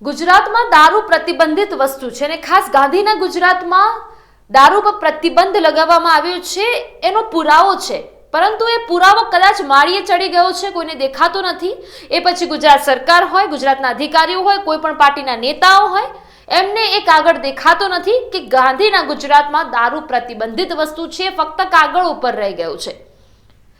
ગુજરાતમાં દારૂ પ્રતિબંધિત વસ્તુ છે અને ખાસ ગાંધીના ગુજરાતમાં દારૂ પર પ્રતિબંધ લગાવવામાં આવ્યો છે એનો પુરાવો છે, પરંતુ એ પુરાવો કદાચ માળીએ ચડી ગયો છે, કોઈને દેખાતો નથી. એ પછી ગુજરાત સરકાર હોય, ગુજરાતના અધિકારીઓ હોય, કોઈ પણ પાર્ટીના નેતાઓ હોય, એમને એ કાગળ દેખાતો નથી કે ગાંધીના ગુજરાતમાં દારૂ પ્રતિબંધિત વસ્તુ છે, ફક્ત કાગળ ઉપર રહી ગયું છે.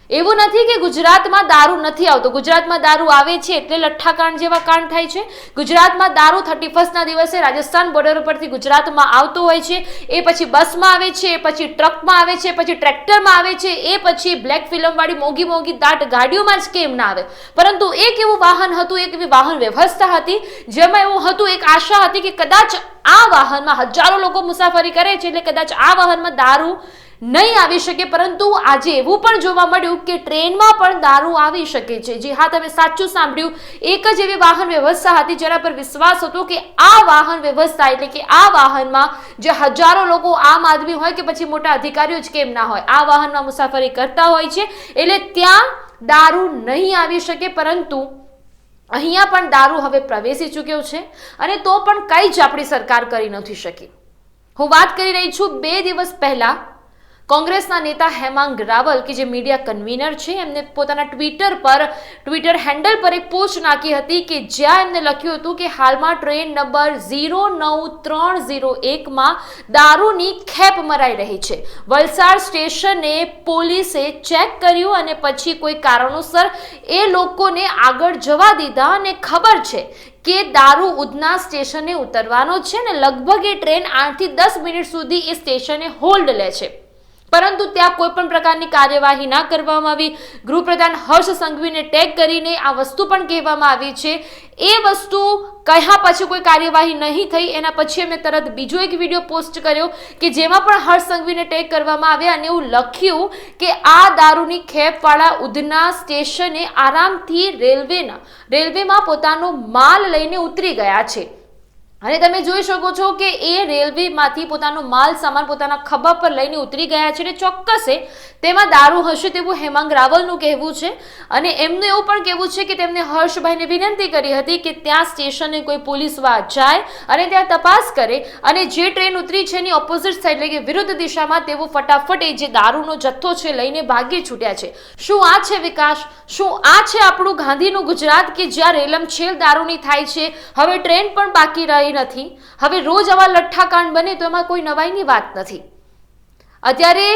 એવું નથી કે ગુજરાતમાં દારૂ નથી આવતો, ગુજરાતમાં દારૂ આવે છે એટલે લઠ્ઠાકાંડ જેવા કાંડ થાય છે. ગુજરાતમાં દારૂ 31ના દિવસે રાજસ્થાન બોર્ડર પરથી ગુજરાતમાં આવતો હોય છે, એ પછી બસમાં આવે છે, એ પછી ટ્રકમાં આવે છે, પછી ટ્રેક્ટરમાં આવે છે, એ પછી બ્લેક ફિલ્મ વાળી મોંઘી મોંઘી દાટ ગાડીઓમાં જ કેમ ના આવે. પરંતુ એક એવું વાહન હતું, એક એવી વાહન વ્યવસ્થા હતી જેમાં એવું હતું, એક આશા હતી કે કદાચ આ વાહનમાં હજારો લોકો મુસાફરી કરે છે એટલે કદાચ આ વાહનમાં દારૂ નહીં આવી શકે. પરંતુ આજે એવું પણ જોવા મળ્યું કે ટ્રેનમાં પણ દારૂ આવી શકે છે. જી હા, તમે સાચું સાંભળ્યું, એક જ એવી વાહન વ્યવસ્થા હતી જેના પર વિશ્વાસ હતો કે આ વાહન વ્યવસ્થા એટલે કે આ વાહનમાં જે હજારો લોકો, આમ આદમી હોય કે પછી મોટા અધિકારીઓ જ કેમ ના હોય, આ વાહનમાં મુસાફરી કરતા હોય છે એટલે ત્યાં દારૂ નહીં આવી શકે. પરંતુ અહીંયા પણ દારૂ હવે પ્રવેશી ચૂક્યો છે અને તો પણ કંઈ જ આપણી સરકાર કરી નથી શકી. હું વાત કરી રહી છું 2 દિવસ પહેલા કોંગ્રેસના નેતા હેમાંગ રાવલ કે જે મીડિયા કન્વીનર છે, એમને પોતાના ટ્વિટર હેન્ડલ પર એક પોસ્ટ નાખી હતી કે જ્યાં એમને લખ્યું હતું કે હાલમાં ટ્રેન નંબર 09301માં દારૂની ખેપ મરાઈ રહી છે. વલસાડ સ્ટેશને પોલીસે ચેક કર્યું અને પછી કોઈ કારણોસર એ લોકોને આગળ જવા દીધા અને ખબર છે કે દારૂ ઉધના સ્ટેશને ઉતરવાનો છે ને લગભગ એ ટ્રેન 8 થી 10 મિનિટ સુધી એ સ્ટેશને હોલ્ડ લે છે. પરંતુ ત્યાં કોઈ પણ પ્રકારની કાર્યવાહી ના કરવામાં આવી. ગૃહપ્રધાન હર્ષ સંઘવીને ટેગ કરીને આ વસ્તુ પણ કહેવામાં આવી છે. એ વસ્તુ કહ્યા પછી કોઈ કાર્યવાહી નહીં થઈ. એના પછી અમે તરત બીજો એક વિડીયો પોસ્ટ કર્યો કે જેમાં પણ હર્ષ સંઘવીને ટેગ કરવામાં આવ્યા અને એવું લખ્યું કે આ દારૂની ખેપવાળા ઉધના સ્ટેશને આરામથી રેલવેમાં પોતાનો માલ લઈને ઉતરી ગયા છે. અને તમે જોઈ શકો છો કે એ રેલવેમાંથી પોતાનો માલ સામાન પોતાના ખભા પર લઈને ઉતરી ગયા છે. એટલે ચોક્કસે તેમાં દારૂ હશે તેવું હેમાંગ રાવલનું કહેવું છે. અને એમનું એવું પણ કહેવું છે કે તેમને હર્ષભાઈને વિનંતી કરી હતી કે ત્યાં સ્ટેશને કોઈ પોલીસવાળા જાય અને ત્યાં તપાસ કરે અને જે ટ્રેન ઉતરી છે એની ઓપોઝિટ સાઈડ એટલે કે વિરુદ્ધ દિશામાં તેઓ ફટાફટ એ જે દારૂનો જથ્થો છે લઈને ભાગી છૂટ્યા છે. શું આ છે વિકાસ? શું આ છે આપણું ગાંધીનું ગુજરાત કે જ્યાં રેલમછેલ દારૂની થાય છે? હવે ટ્રેન પણ બાકી રહી નથી. હવે રોજ આવા લઠ્ઠાકાંડ બને તો એમાં કોઈ નવાઈની વાત નથી. અત્યારે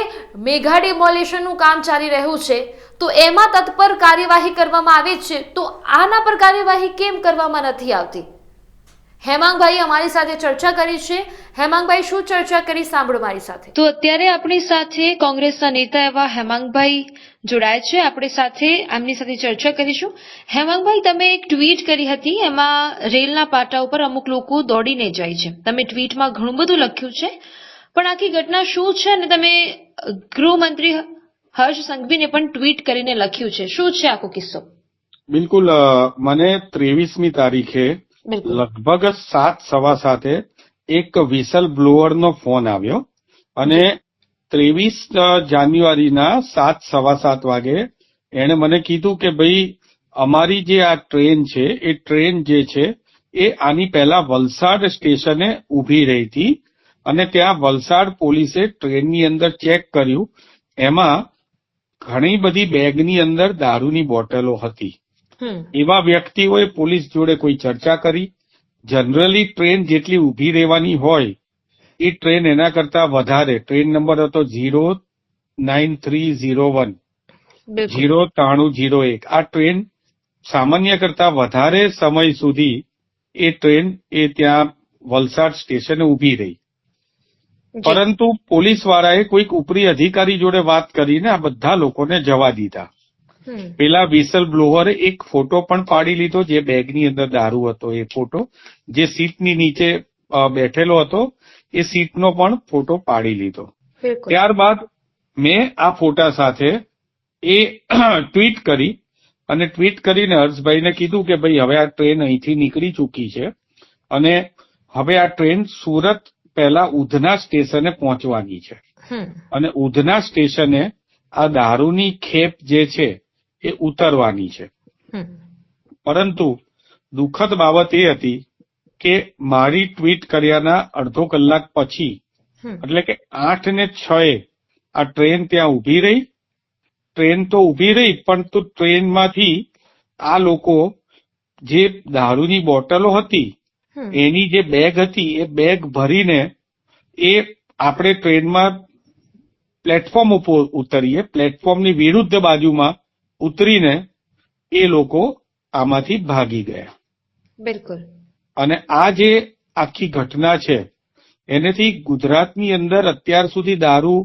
મેગા ડિમોલેશનનું કામ ચાલી રહ્યું છે તો એમાં તત્પર કાર્યવાહી કરવામાં આવે છે, તો આના પર કાર્યવાહી કેમ કરવામાં નથી આવતી? હેમાંગભાઈ અમારી સાથે ચર્ચા કરી છે. હેમાંગભાઈ, શું ચર્ચા કરી સાંભળો મારી સાથે. તો અત્યારે આપણી સાથે કોંગ્રેસના નેતા એવા હેમાંગભાઈ જોડાય છે. આપણી સાથે એમની સાથે ચર્ચા કરીશું. હેમાંગભાઈ, તમે એક ટ્વીટ કરી હતી, એમાં રેલના પાટા ઉપર અમુક લોકો દોડીને જાય છે. તમે ટ્વીટમાં ઘણું બધું લખ્યું છે, પણ આખી ઘટના શું છે? અને તમે ગૃહમંત્રી હર્ષ સંઘવીને પણ ટ્વીટ કરીને લખ્યું છે. શું છે આખો કિસ્સો? બિલકુલ, મને 23મી તારીખે લગભગ 7:15 એક વિસલ બ્લોઅરનો ફોન આવ્યો અને 23 જાન્યુઆરીના 7:15 વાગે એણે મને કીધું કે ભાઈ અમારી જે આ ટ્રેન છે એ ટ્રેન જે છે એ આની પહેલા વલસાડ સ્ટેશને ઊભી રહી હતી અને ત્યાં વલસાડ પોલીસે ટ્રેનની અંદર ચેક કર્યું, એમાં ઘણી બધી બેગની અંદર દારૂની બોટલો હતી. એવા વ્યક્તિઓએ પોલીસ જોડે કોઈ ચર્ચા કરી. જનરલી ટ્રેન જેટલી ઊભી રહેવાની હોય એ ટ્રેન એના કરતા વધારે, ટ્રેન નંબર હતો 09301 09301, આ ટ્રેન સામાન્ય કરતા વધારે સમય સુધી એ ટ્રેન એ ત્યાં વલસાડ સ્ટેશને ઊભી રહી. પરંતુ પોલીસ વાળાએ કોઈક ઉપરી અધિકારી જોડે વાત કરીને આ બધા લોકોને જવા દીધા. પેલા વિસલ બ્લોઅરે એક ફોટો પણ પાડી લીધો જે બેગની અંદર દારૂ હતો એ ફોટો, જે સીટની નીચે બેઠેલો હતો એ સીટનો પણ ફોટો પાડી લીધો. ત્યારબાદ મેં આ ફોટા સાથે એ ટ્વીટ કરી અને ટ્વીટ કરીને હર્ષભાઈને કીધું કે ભાઈ હવે આ ટ્રેન અહીંથી નીકળી ચૂકી છે અને હવે આ ટ્રેન સુરત પહેલા ઉધના સ્ટેશને પહોંચવાની છે અને ઉધના સ્ટેશને આ દારૂની ખેપ જે છે એ ઉતરવાની છે. પરંતુ દુઃખદ બાબત એ હતી કે મારી ટ્વીટ કર્યાના અડધો કલાક પછી એટલે કે 8:06 આ ટ્રેન ત્યાં ઉભી રહી. ટ્રેન તો ઉભી રહી, પણ તો ટ્રેનમાંથી આ લોકો જે દારૂની બોટલો હતી એની જે બેગ હતી એ બેગ ભરીને એ આપણે ટ્રેનમાં પ્લેટફોર્મ ઉપર ઉતરીએ, પ્લેટફોર્મની વિરુદ્ધ બાજુમાં ઉતરીને એ લોકો આમાંથી ભાગી ગયા. બિલકુલ. અને આ જે આખી ઘટના છે એનેથી ગુજરાતની અંદર અત્યાર સુધી દારૂ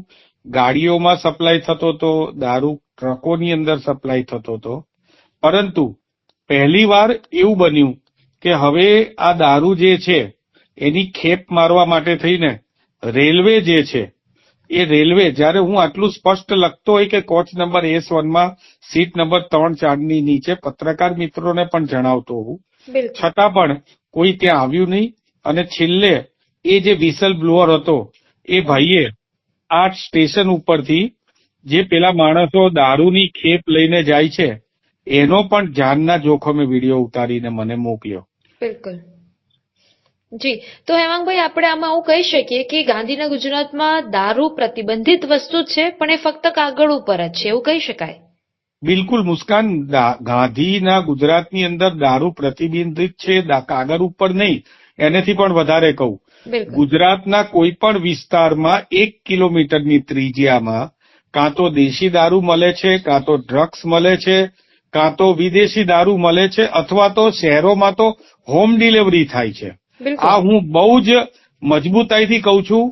ગાડીઓમાં સપ્લાય થતો હતો, દારૂ ટ્રકોની અંદર સપ્લાય થતો હતો, પરંતુ પહેલીવાર એવું બન્યું કે હવે આ દારૂ જે છે એની ખેપ મારવા માટે થઈને રેલવે જે છે એ રેલવે, જ્યારે હું આટલું સ્પષ્ટ લખતો હોય કે કોચ નંબર S1માં સીટ નંબર 3-4ની નીચે પત્રકાર મિત્રોને પણ જણાવતો હોઉં, છતાં પણ કોઈ ત્યાં આવ્યું નહીં. અને છેલ્લે એ જે વિસલ બ્લોઅર હતો એ ભાઈએ આ સ્ટેશન ઉપરથી જે પેલા માણસો દારૂની ખેપ લઈને જાય છે એનો પણ જાનના જોખમે વિડીયો ઉતારીને મને મોકલ્યો. બિલકુલ. જી, તો હેમાંગભાઈ, આપણે આમાં એવું કહી શકીએ કે ગાંધીના ગુજરાતમાં દારૂ પ્રતિબંધિત વસ્તુ છે, પણ એ ફક્ત કાગળ ઉપર જ છે, એવું કહી શકાય? બિલકુલ મુસ્કાન, ગાંધીના ગુજરાતની અંદર દારૂ પ્રતિબંધિત છે, કાગળ ઉપર નહીં. એનેથી પણ વધારે કહું, ગુજરાતના કોઈ પણ વિસ્તારમાં 1 કિલોમીટરની ત્રિજ્યામાં કાં તો દેશી દારૂ મળે છે, કાં તો ડ્રગ્સ મળે છે, કાં તો વિદેશી દારૂ મળે છે, અથવા તો શહેરોમાં તો હોમ ડિલિવરી થાય છે. આ હું બહુ જ મજબૂતાઈથી કહું છું.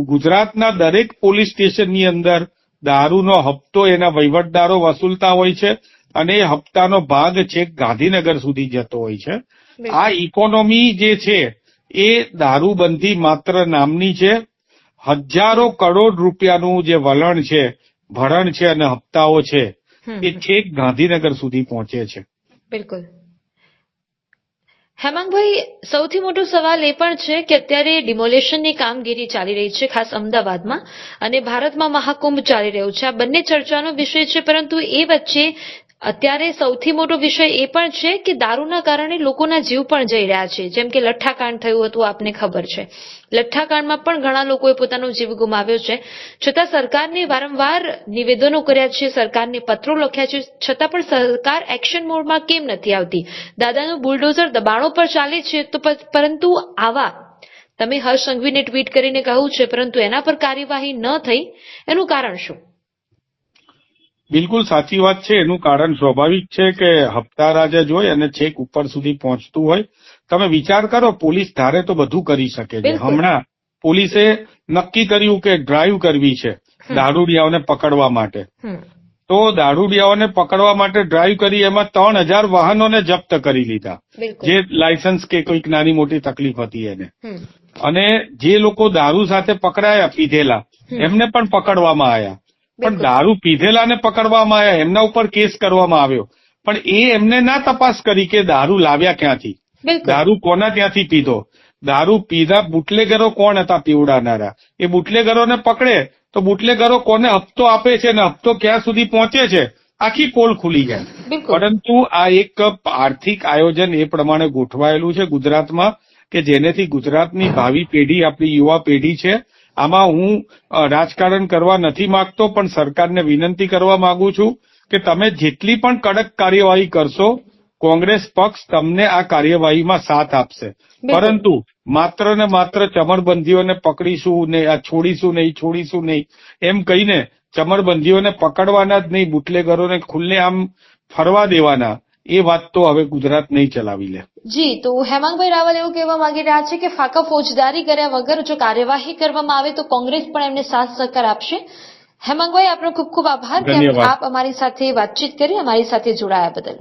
ગુજરાતના દરેક પોલીસ સ્ટેશનની અંદર દારૂનો હપ્તો એના વહીવટદારો વસૂલતા હોય છે અને એ હપ્તાનો ભાગ છેક ગાંધીનગર સુધી જતો હોય છે. આ ઇકોનોમી જે છે એ દારૂબંધી માત્ર નામની છે. હજારો કરોડ રૂપિયાનું જે વલણ છે, ભરણ છે અને હપ્તાઓ છે એ છેક ગાંધીનગર સુધી પહોંચે છે. બિલકુલ. હેમાંગભાઈ, સૌથી મોટો સવાલ એ પણ છે કે અત્યારે ડિમોલેશનની કામગીરી ચાલી રહી છે, ખાસ અમદાવાદમાં, અને ભારતમાં મહાકુંભ ચાલી રહ્યો છે. આ બંને ચર્ચાનો વિષય છે, પરંતુ એ વચ્ચે અત્યારે સૌથી મોટો વિષય એ પણ છે કે દારૂના કારણે લોકોના જીવ પણ જઈ રહ્યા છે. જેમ કે લઠ્ઠાકાંડ થયું હતું, આપને ખબર છે. લઠ્ઠાકાંડમાં પણ ઘણા લોકોએ પોતાનો જીવ ગુમાવ્યો છે. છતાં સરકારને વારંવાર નિવેદનો કર્યા છે, સરકારને પત્રો લખ્યા છે, છતાં પણ સરકાર એક્શન મોડમાં કેમ નથી આવતી? દાદાનું બુલડોઝર દબાણો પર ચાલે છે, તો પરંતુ આવા તમે હર્ષ સંઘવીને ટ્વીટ કરીને કહ્યું છે, પરંતુ એના પર કાર્યવાહી ન થઈ, એનું કારણ શું? બિલકુલ સાચી વાત છે. એનું કારણ સ્વાભાવિક છે કે હપ્તા રાજા જ હોય અને છેક ઉપર સુધી પહોંચતું હોય. તમે વિચાર કરો, પોલીસ ધારે તો બધું કરી શકે છે. હમણાં પોલીસે નક્કી કર્યું કે ડ્રાઈવ કરવી છે દારૂડિયાઓને પકડવા માટે. તો દારૂડિયાઓને પકડવા માટે ડ્રાઈવ કરી, એમાં 3000 વાહનોને જપ્ત કરી લીધા, જે લાયસન્સ કે કોઈક નાની મોટી તકલીફ હતી એને. અને જે લોકો દારૂ સાથે પકડાયા પીધેલા એમને પણ પકડવામાં આવ્યા. પણ દારૂ પીધેલાને પકડવામાં આવ્યા, એમના ઉપર કેસ કરવામાં આવ્યો, પણ એ એમને ના તપાસ કરી કે દારૂ લાવ્યા ક્યાંથી, દારૂ કોના ત્યાંથી પીધો, દારૂ પીધા બુટલેગરો કોણ હતા પીવડાવનારા, એ બુટલેગરોને પકડે તો બુટલેગરો કોને હપ્તો આપે છે અને હપ્તો ક્યાં સુધી પહોંચે છે, આખી પોલ ખુલી જાય. પરંતુ આ એક આર્થિક આયોજન એ પ્રમાણે ગોઠવાયેલું છે ગુજરાતમાં કે જેનેથી ગુજરાતની ભાવિ પેઢી, આપણી યુવા પેઢી છે, આમાં હું રાજકારણ કરવા નથી માંગતો, પણ સરકારને વિનંતી કરવા માંગુ છું કે તમે જેટલી પણ કડક કાર્યવાહી કરશો, કોંગ્રેસ પક્ષ તમને આ કાર્યવાહીમાં સાથ આપશે. પરંતુ માત્ર ને માત્ર ચમરબંધીઓને પકડીશું ને આ છોડીશું નહીં એમ કહીને ચમરબંધીઓને પકડવાના જ નહીં, બુટલેગરોને ખુલ્લેઆમ ફરવા દેવાના, એ વાત તો હવે ગુજરાત નહીં ચલાવી લે. જી, તો હેમાંગભાઈ રાવલ એવું કહેવા માંગી રહ્યા છે કે ફાકા ફોજદારી કર્યા વગર જો કાર્યવાહી કરવામાં આવે તો કોંગ્રેસ પણ એમને સાથ સહકાર આપશે. હેમાંગભાઈ, આપનો ખૂબ ખૂબ આભાર કે આપ અમારી સાથે વાતચીત કરી, અમારી સાથે જોડાયા બદલ.